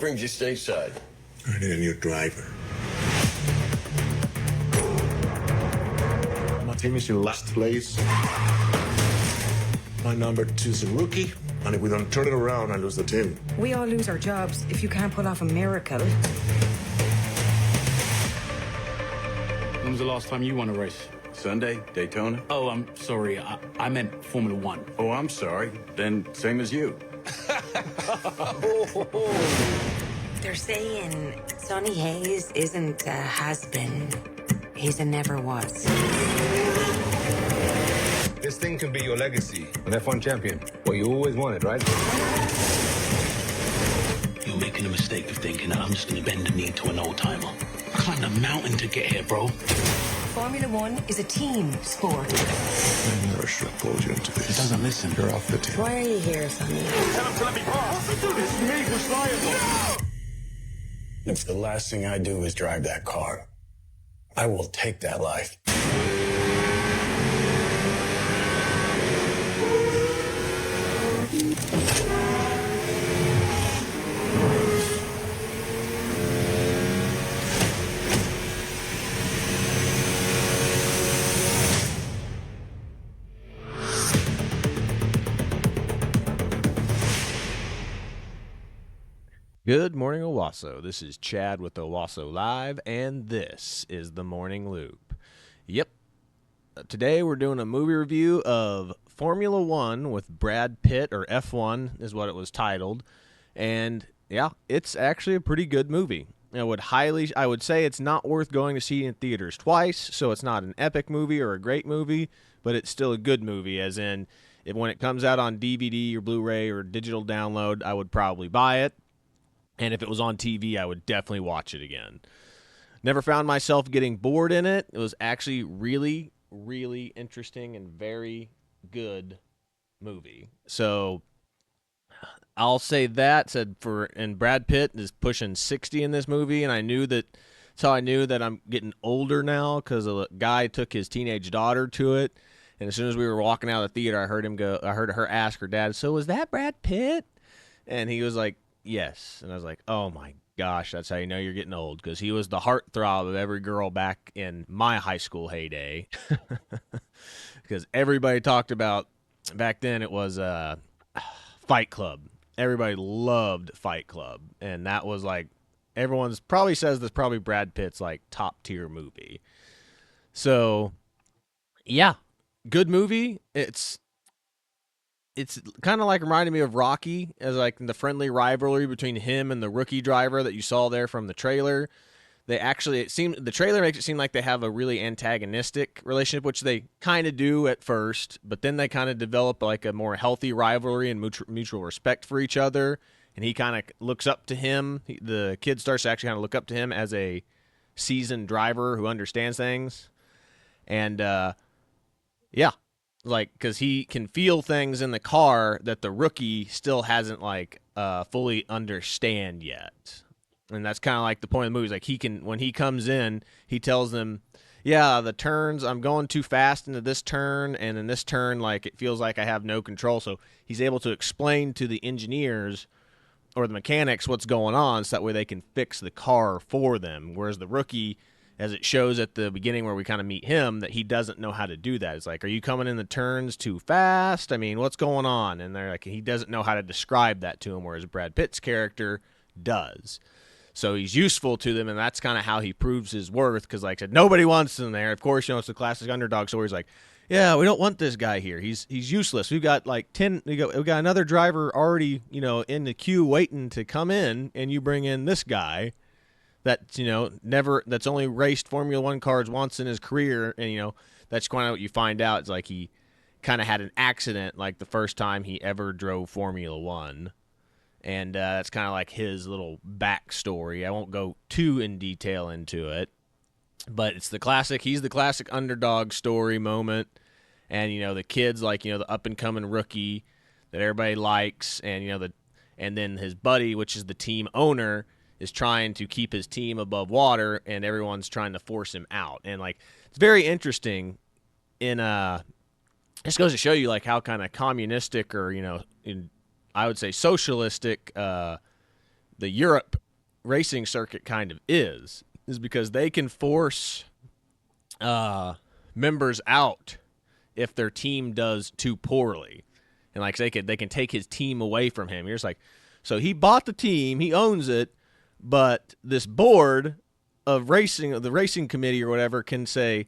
brings you stateside? I need a new driver. My team is in last place. My number 2 is a rookie, and if we don't turn it around, I lose the team. We all lose our jobs if you can't pull off a miracle. When was the last time you won a race? Sunday, Daytona? Oh, I'm sorry. I meant Formula One. Oh, I'm sorry. Then same as you. They're saying Sonny Hayes isn't a has-been. He's a never was. This thing can be your legacy. An F1 champion. What you always wanted, right? You're making a mistake of thinking that I'm just going to bend the knee to an old-timer. I climbed a mountain to get here, bro. Formula One is a team sport. I never should have pulled you into this. He doesn't listen. You're off the team. Why are you here, Sonny? Tell him to let me pass. This is me who's liable. If the last thing I do is drive that car, I will take that life. Good morning, Owasso. This is Chad with Owasso Live, and this is the Morning Loop. Yep. Today we're doing a movie review of Formula One with Brad Pitt, or F1 is what it was titled. And yeah, it's actually a pretty good movie. I would say it's not worth going to see in theaters twice, so it's not an epic movie or a great movie, but it's still a good movie, as in when it comes out on DVD or Blu-ray or digital download, I would probably buy it. And if it was on TV, I would definitely watch it again. Never found myself getting bored in it. It was actually really, really interesting and very good movie. So I'll say that. And Brad Pitt is pushing 60 in this movie, and that's how I knew that I'm getting older now, because a guy took his teenage daughter to it, and as soon as we were walking out of the theater, I heard her ask her dad, "So was that Brad Pitt?" And he was like, "Yes." And I was like, oh my gosh, that's how you know you're getting old, because he was the heartthrob of every girl back in my high school heyday. Because everybody talked about, back then it was Fight Club. Everybody loved Fight Club. And that was like, everyone's probably says this probably Brad Pitt's like top tier movie. So yeah, good movie. It's kind of like reminded me of Rocky, as like the friendly rivalry between him and the rookie driver that you saw there from the trailer. The trailer makes it seem like they have a really antagonistic relationship, which they kind of do at first, but then they kind of develop like a more healthy rivalry and mutual respect for each other. And he kind of looks up to him. The kid starts to actually kind of look up to him as a seasoned driver who understands things. And yeah. Like, because he can feel things in the car that the rookie still hasn't like fully understand yet, and that's kind of like the point of the movie. Is like when he comes in, he tells them, "Yeah, the turns, I'm going too fast into this turn, and in this turn, like it feels like I have no control." So he's able to explain to the engineers or the mechanics what's going on, so that way they can fix the car for them. Whereas the rookie, as it shows at the beginning where we kind of meet him, that he doesn't know how to do that. It's like, are you coming in the turns too fast? I mean, what's going on? And they're like, he doesn't know how to describe that to him, whereas Brad Pitt's character does. So he's useful to them, and that's kind of how he proves his worth, because like I said, nobody wants him there. Of course, it's the classic underdog story. He's like, yeah, we don't want this guy here. He's useless. We've got like 10. We got another driver already, in the queue waiting to come in, and you bring in this guy that's that's only raced Formula One cars once in his career, and that's kind of what you find out. It's like he kind of had an accident like the first time he ever drove Formula One, and that's kind of like his little backstory. I won't go too in detail into it, but it's the classic. He's the classic underdog story moment, and the kid's like the up and coming rookie that everybody likes, and and then his buddy, which is the team owner, is trying to keep his team above water, and everyone's trying to force him out. And like, it's very interesting this goes to show you like how kind of communistic or I would say socialistic the Europe racing circuit kind of is because they can force members out if their team does too poorly. And like they can take his team away from him. You're just like, so he bought the team, he owns it, but this board of racing, the racing committee or whatever, can say,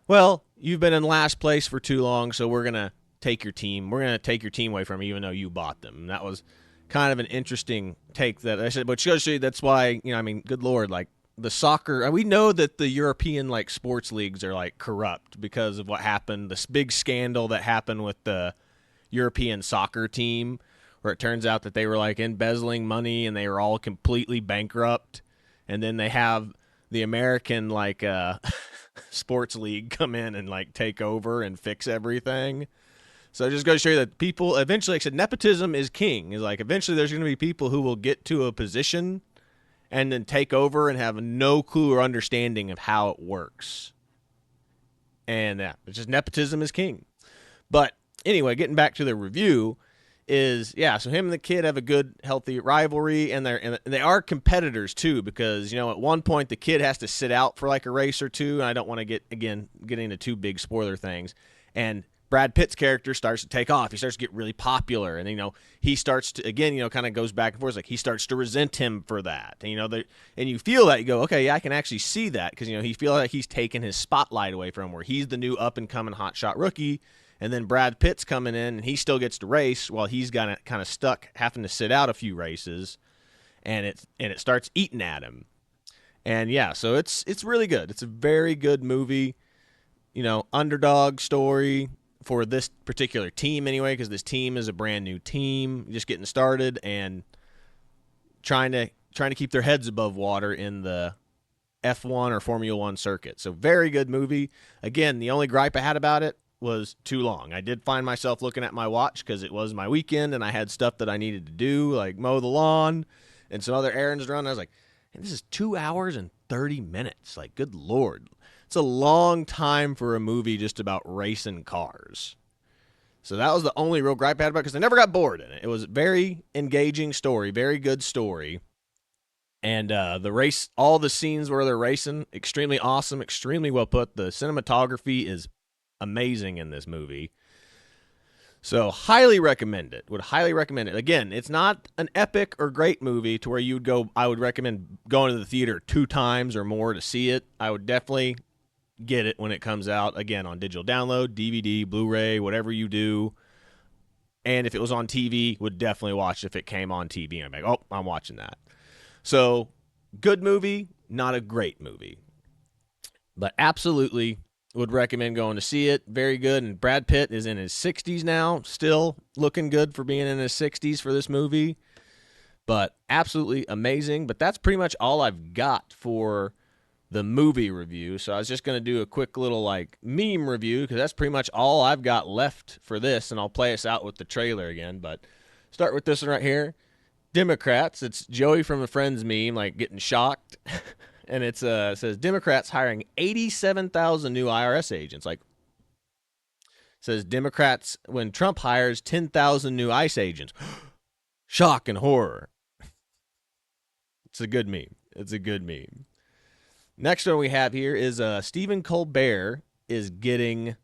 well, you've been in last place for too long, so we're gonna take your team. We're gonna take your team away from you, even though you bought them. And that was kind of an interesting take that I said. But that's why, I mean, good Lord, like the soccer, we know that the European like sports leagues are like corrupt because of what happened, this big scandal that happened with the European soccer team, where it turns out that they were like embezzling money and they were all completely bankrupt. And then they have the American like sports league come in and like take over and fix everything. So it just goes to show you that people eventually, like I said, nepotism is king. Is like eventually there's going to be people who will get to a position and then take over and have no clue or understanding of how it works. And it's just nepotism is king. But anyway, getting back to the review is, so him and the kid have a good, healthy rivalry, and they are competitors too, because, at one point the kid has to sit out for like a race or two, and I don't want to get into too big spoiler things, and Brad Pitt's character starts to take off. He starts to get really popular, and he starts to again, kind of goes back and forth. Like he starts to resent him for that, and and you feel that you go, okay, yeah, I can actually see that because he feels like he's taken his spotlight away from him, where he's the new up and coming hotshot rookie, and then Brad Pitt's coming in and he still gets to race while he's got kind of stuck having to sit out a few races, and it starts eating at him, and so it's really good. It's a very good movie, underdog story for this particular team anyway, because this team is a brand new team, just getting started and trying to keep their heads above water in the F1 or Formula 1 circuit. So very good movie. Again, the only gripe I had about it was too long. I did find myself looking at my watch because it was my weekend and I had stuff that I needed to do, like mow the lawn and some other errands to run. I was like, hey, this is 2 hours and 30 minutes. Like, good Lord. It's a long time for a movie just about racing cars. So that was the only real gripe I had about it, because I never got bored in it. It was a very engaging story, very good story. And the race, all the scenes where they're racing, extremely awesome, extremely well put. The cinematography is amazing in this movie. So highly recommend it. Would highly recommend it. Again, it's not an epic or great movie to where you would go, I would recommend going to the theater 2 times or more to see it. I would definitely get it when it comes out, again, on digital download, DVD, Blu-ray, whatever you do. And if it was on TV, would definitely watch it if it came on TV. And I'm like, oh, I'm watching that. So, good movie, not a great movie. But absolutely would recommend going to see it. Very good. And Brad Pitt is in his 60s now, still looking good for being in his 60s for this movie. But absolutely amazing. But that's pretty much all I've got for the movie review. So I was just going to do a quick little like meme review, because that's pretty much all I've got left for this, and I'll play us out with the trailer again. But start with this one right here. Democrats. It's Joey from a Friends meme, like getting shocked. And it says Democrats hiring 87,000 new IRS agents. Like, it says Democrats when Trump hires 10,000 new ICE agents. Shock and horror. It's a good meme. It's a good meme. Next one we have here is Stephen Colbert is getting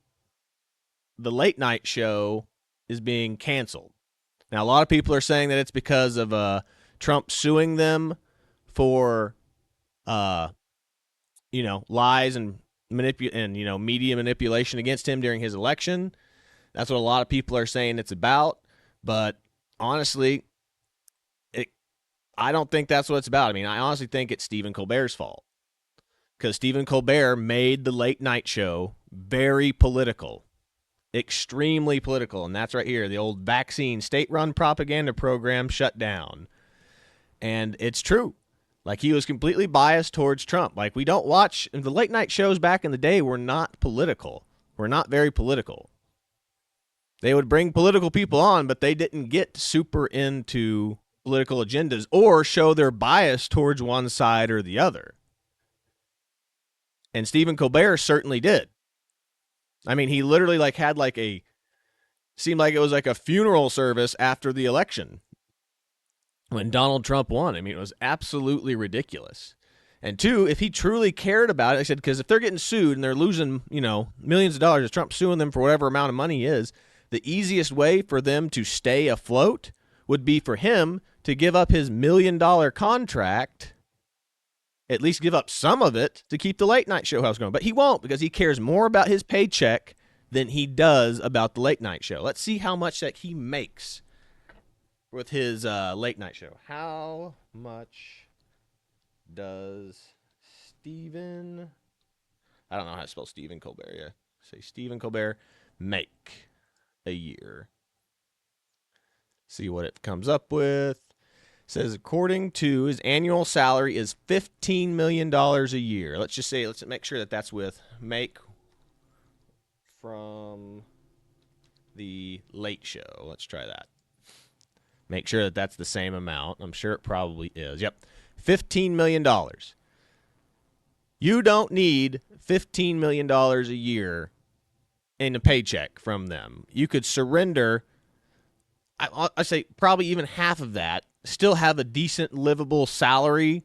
the late night show is being canceled. Now, a lot of people are saying that it's because of Trump suing them for, lies and media manipulation against him during his election. That's what a lot of people are saying it's about. But honestly, I don't think that's what it's about. I mean, I honestly think it's Stephen Colbert's fault, because Stephen Colbert made the late night show very political, extremely political. And that's right here. The old vaccine state-run propaganda program shut down. And it's true. Like, he was completely biased towards Trump. Like, we don't watch, the late night shows back in the day were not political. Were not very political. They would bring political people on, but they didn't get super into political agendas or show their bias towards one side or the other. And Stephen Colbert certainly did. I mean, he literally had seemed like it was like a funeral service after the election. when Donald Trump won. I mean, it was absolutely ridiculous. And two, if he truly cared about it, I said, because if they're getting sued and they're losing, millions of dollars, if Trump's suing them for whatever amount of money is, the easiest way for them to stay afloat would be for him to give up his $1 million contract, at least give up some of it to keep the late night show house going. But he won't, because he cares more about his paycheck than he does about the late night show. Let's see how much that he makes with his late night show. How much does Stephen, I don't know how to spell Stephen Colbert, yeah. Say Stephen Colbert make a year. See what it comes up with. It says according to his annual salary is $15 million a year. Let's make sure that that's with make from the late show. Let's try that. Make sure that that's the same amount. I'm sure it probably is. Yep. $15 million. You don't need $15 million a year in a paycheck from them. You could surrender, I say probably even half of that, still have a decent livable salary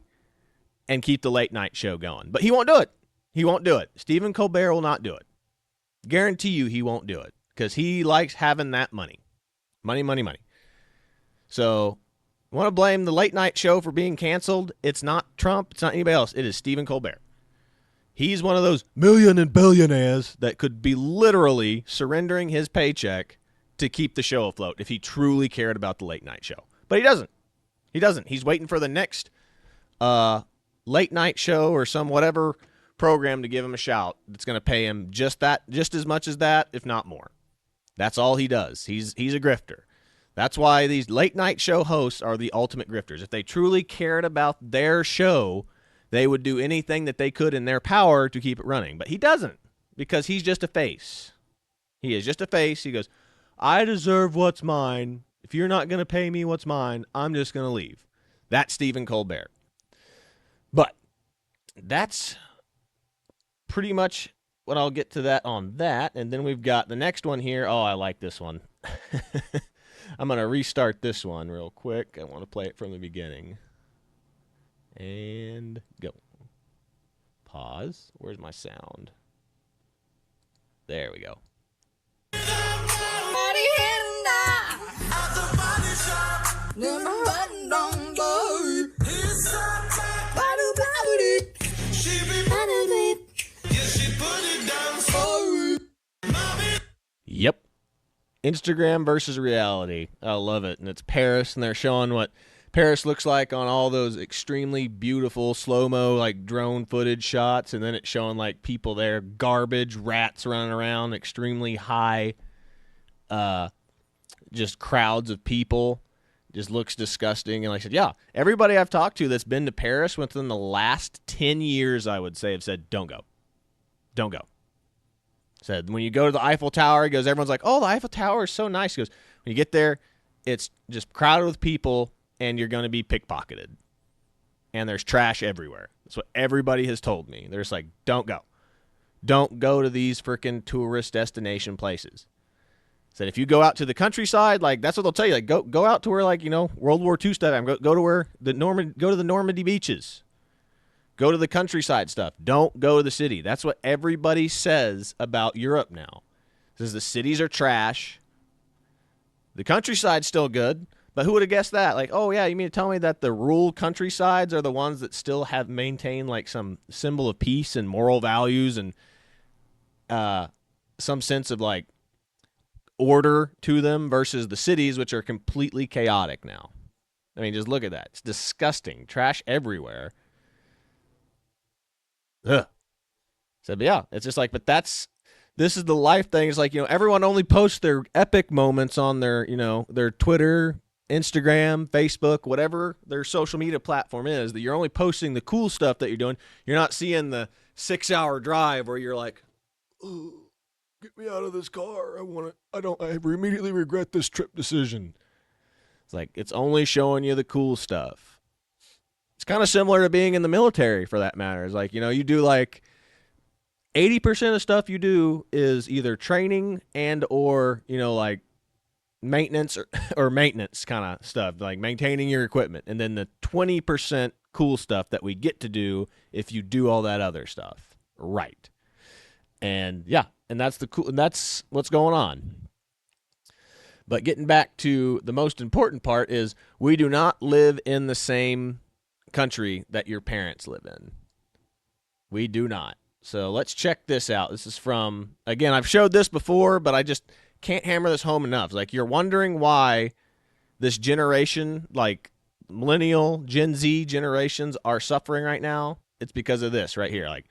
and keep the late night show going. But he won't do it. He won't do it. Stephen Colbert will not do it. Guarantee you he won't do it because he likes having that money. Money, money, money. So, I want to blame the late night show for being canceled. It's not Trump. It's not anybody else. It is Stephen Colbert. He's one of those million and billionaires that could be literally surrendering his paycheck to keep the show afloat if he truly cared about the late night show. But he doesn't. He doesn't. He's waiting for the next late night show or some whatever program to give him a shout that's going to pay him just as much as that, if not more. That's all he does. He's a grifter. That's why these late night show hosts are the ultimate grifters. If they truly cared about their show, they would do anything that they could in their power to keep it running. But he doesn't, because he's just a face. He is just a face. He goes, I deserve what's mine. If you're not going to pay me what's mine, I'm just going to leave. That's Stephen Colbert. But that's pretty much what I'll get to that on that. And then we've got the next one here. Oh, I like this one. I'm going to restart this one real quick. I want to play it from the beginning. And go. Pause. Where's my sound? There we go. Yep. Instagram versus reality. I love it. And it's Paris, and they're showing what Paris looks like on all those extremely beautiful slow-mo, like drone footage shots, and then it's showing like people there, garbage, rats running around, extremely high, just crowds of people. Just looks disgusting. And like I said, yeah, everybody I've talked to that's been to Paris within the last 10 years, I would say, have said, don't go. Don't go. Said, when you go to the Eiffel Tower, he goes, everyone's like, oh, the Eiffel Tower is so nice. He goes, when you get there, it's just crowded with people, and you're going to be pickpocketed. And there's trash everywhere. That's what everybody has told me. They're just like, don't go. Don't go to these freaking tourist destination places. Said, if you go out to the countryside, like, that's what they'll tell you. Like, go out to where, like, World War II stuff. Go to where go to the Normandy beaches. Go to the countryside stuff. Don't go to the city. That's what everybody says about Europe now. Says the cities are trash. The countryside's still good, but who would have guessed that? Like, oh yeah, you mean to tell me that the rural countrysides are the ones that still have maintained like some symbol of peace and moral values and some sense of like order to them versus the cities, which are completely chaotic now. I mean, just look at that. It's disgusting. Trash everywhere. Ugh. So, but yeah, it's just like, but this is the life thing. It's like, everyone only posts their epic moments on their, their Twitter, Instagram, Facebook, whatever their social media platform is, that you're only posting the cool stuff that you're doing. You're not seeing the 6-hour drive where you're like, oh, get me out of this car. I immediately regret this trip decision. It's like, it's only showing you the cool stuff. It's kind of similar to being in the military, for that matter. It's like, you do like 80% of stuff you do is either training and or, like maintenance or maintenance kind of stuff, like maintaining your equipment, and then the 20% cool stuff that we get to do if you do all that other stuff right. And yeah, and that's what's going on. But getting back to the most important part is we do not live in the same country that your parents live in. We do not. So let's check this out. This is from, again, I've showed this before, but I just can't hammer this home enough. Like, you're wondering why this generation, like millennial, Gen Z generations, are suffering right now. It's because of this right here, like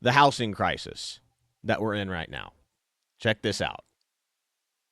the housing crisis that we're in right now. Check this out.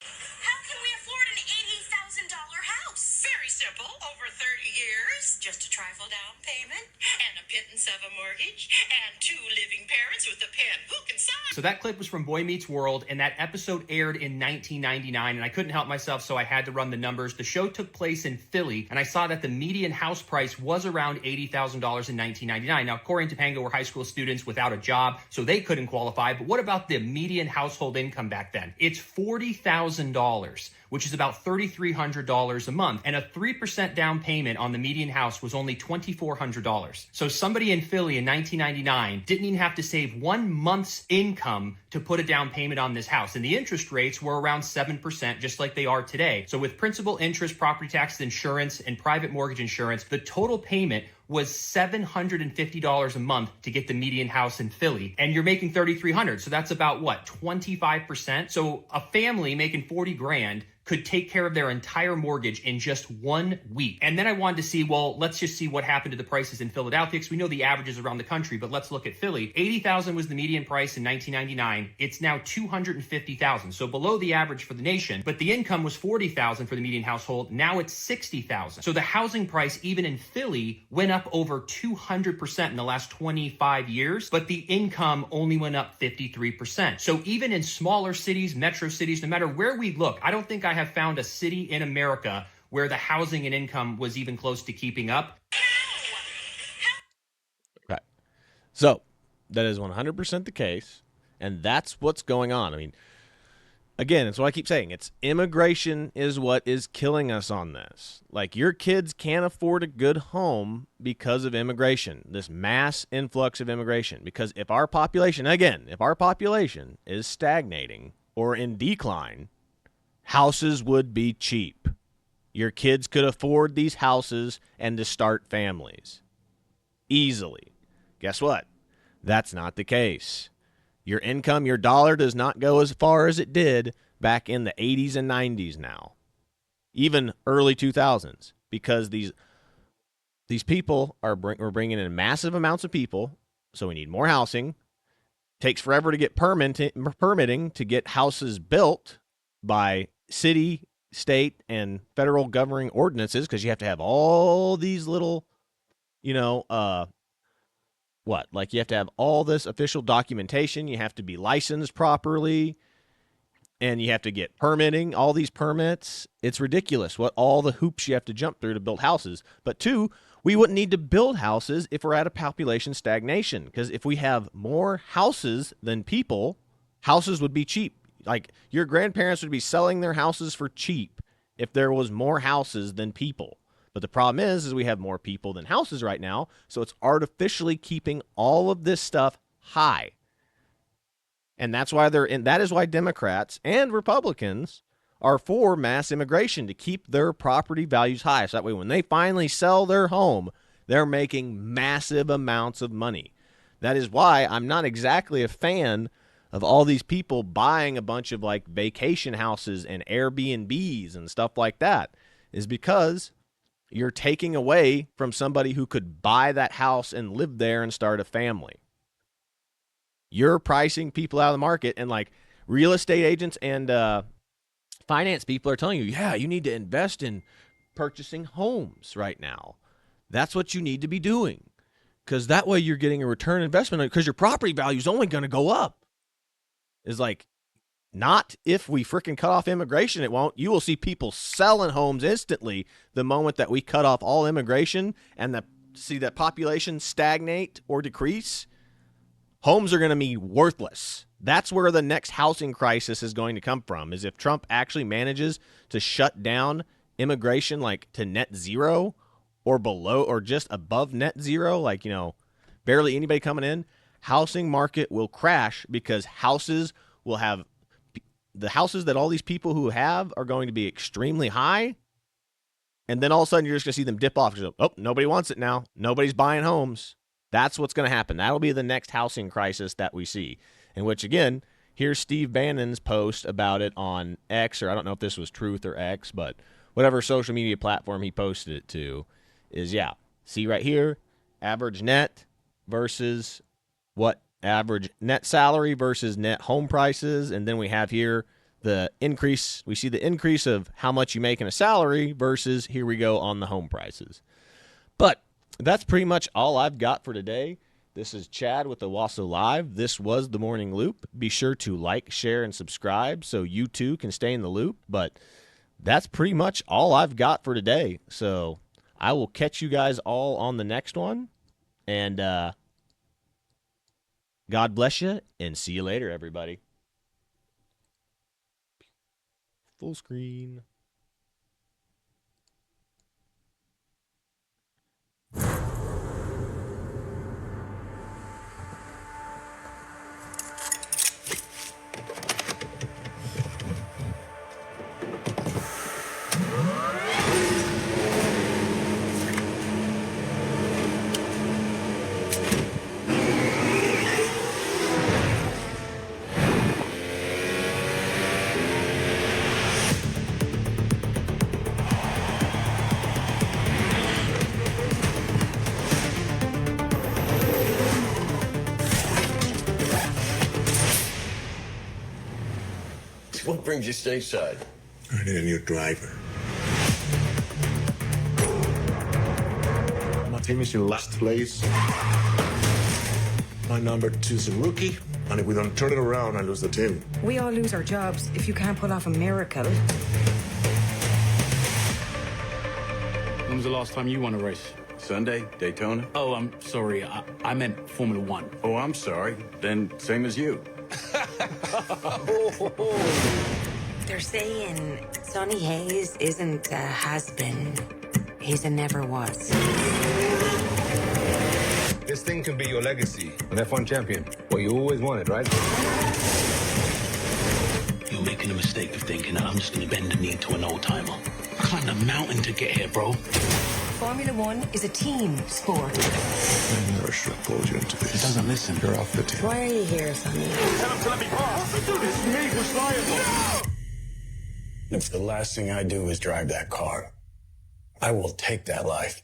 How can we afford an $80,000 house? Very simple. Over 30 years, just a trifle down payment, and a pittance of a mortgage, and 2 living parents with a pen. Who can sign? So that clip was from Boy Meets World, and that episode aired in 1999, and I couldn't help myself, so I had to run the numbers. The show took place in Philly, and I saw that the median house price was around $80,000 in 1999. Now, Corey and Topanga were high school students without a job, so they couldn't qualify, but what about the median household income back then? It's $40,000, which is about $3,300 a month, and a 3% down payment on the median house was only $2,400. So somebody in Philly in 1999 didn't even have to save 1 month's income to put a down payment on this house, and the interest rates were around 7%, just like they are today. So with principal, interest, property taxes, insurance, and private mortgage insurance, the total payment was $750 a month to get the median house in Philly, and you're making $3,300, so that's about what, 25%? So a family making 40 grand could take care of their entire mortgage in just 1 week. And then I wanted to see, well, let's just see what happened to the prices in Philadelphia, because we know the averages around the country, but let's look at Philly. $80,000 was the median price in 1999. It's now $250,000, so below the average for the nation, but the income was $40,000 for the median household. Now it's $60,000. So the housing price, even in Philly, went up over 200% in the last 25 years, but the income only went up 53%. So even in smaller cities, metro cities, no matter where we look, I don't think I have found a city in America where the housing and income was even close to keeping up. Right. So that is 100% the case, and that's what's going on. I mean, again, it's what I keep saying. It's immigration is what is killing us on this. Like, your kids can't afford a good home because of immigration, this mass influx of immigration. Because if our population is stagnating or in decline, houses would be cheap. Your kids could afford these houses and to start families easily. Guess what? That's not the case. Your income, your dollar does not go as far as it did back in the 80s and 90s now, even early 2000s, because these people we're bringing in massive amounts of people, so we need more housing. Takes forever to get permitting to get houses built by city, state, and federal governing ordinances, because you have to have all these little, you have to have all this official documentation. You have to be licensed properly, and you have to get permitting, all these permits. It's ridiculous what all the hoops you have to jump through to build houses. But two, we wouldn't need to build houses if we're at a population stagnation, because if we have more houses than people, houses would be cheap. Like, your grandparents would be selling their houses for cheap if there was more houses than people. But the problem is we have more people than houses right now, so it's artificially keeping all of this stuff high. And that's why that is why Democrats and Republicans are for mass immigration, to keep their property values high. So that way, when they finally sell their home, they're making massive amounts of money. That is why I'm not exactly a fan of all these people buying a bunch of like vacation houses and Airbnbs and stuff like that, is because you're taking away from somebody who could buy that house and live there and start a family. You're pricing people out of the market, and like real estate agents and finance people are telling you, yeah, you need to invest in purchasing homes right now. That's what you need to be doing, because that way you're getting a return investment, because your property value is only going to go up. Is like, not if we freaking cut off immigration, it won't. You will see people selling homes instantly the moment that we cut off all immigration and see that population stagnate or decrease. Homes are going to be worthless. That's where the next housing crisis is going to come from, is if Trump actually manages to shut down immigration like to net zero or below or just above net zero, like, barely anybody coming in, housing market will crash because the houses that all these people who have are going to be extremely high. And then all of a sudden you're just going to see them dip off. Oh, nobody wants it now. Nobody's buying homes. That's what's going to happen. That'll be the next housing crisis that we see. In which, again, here's Steve Bannon's post about it on X, or I don't know if this was Truth or X, but whatever social media platform he posted it to is, see right here, average net versus what average net salary versus net home prices. And then we have here the increase. We see the increase of how much you make in a salary versus here we go on the home prices. But that's pretty much all I've got for today. This is Chad with Owasso Live. This was The Morning Loop. Be sure to like, share, and subscribe so you too can stay in the loop. But that's pretty much all I've got for today. So I will catch you guys all on the next one. And God bless you, and see you later, everybody. Full screen. What brings you stateside? I need a new driver. My team is in last place. My number 2 is a rookie, and if we don't turn it around, I lose the team. We all lose our jobs if you can't pull off a miracle. When was the last time you won a race? Sunday, Daytona? Oh, I'm sorry. I meant Formula One. Oh, I'm sorry. Then same as you. They're saying Sonny Hayes isn't a has-been. He's a never was. This thing can be your legacy. An F1 champion. What you always wanted, right? You're making a mistake of thinking that I'm just gonna bend the knee to an old timer. I climbed a mountain to get here, bro. Formula One is a team sport. I never should have pulled you into this. He doesn't listen. You're off the team. Why are you here, Sonny? If the last thing I do is drive that car, I will take that life.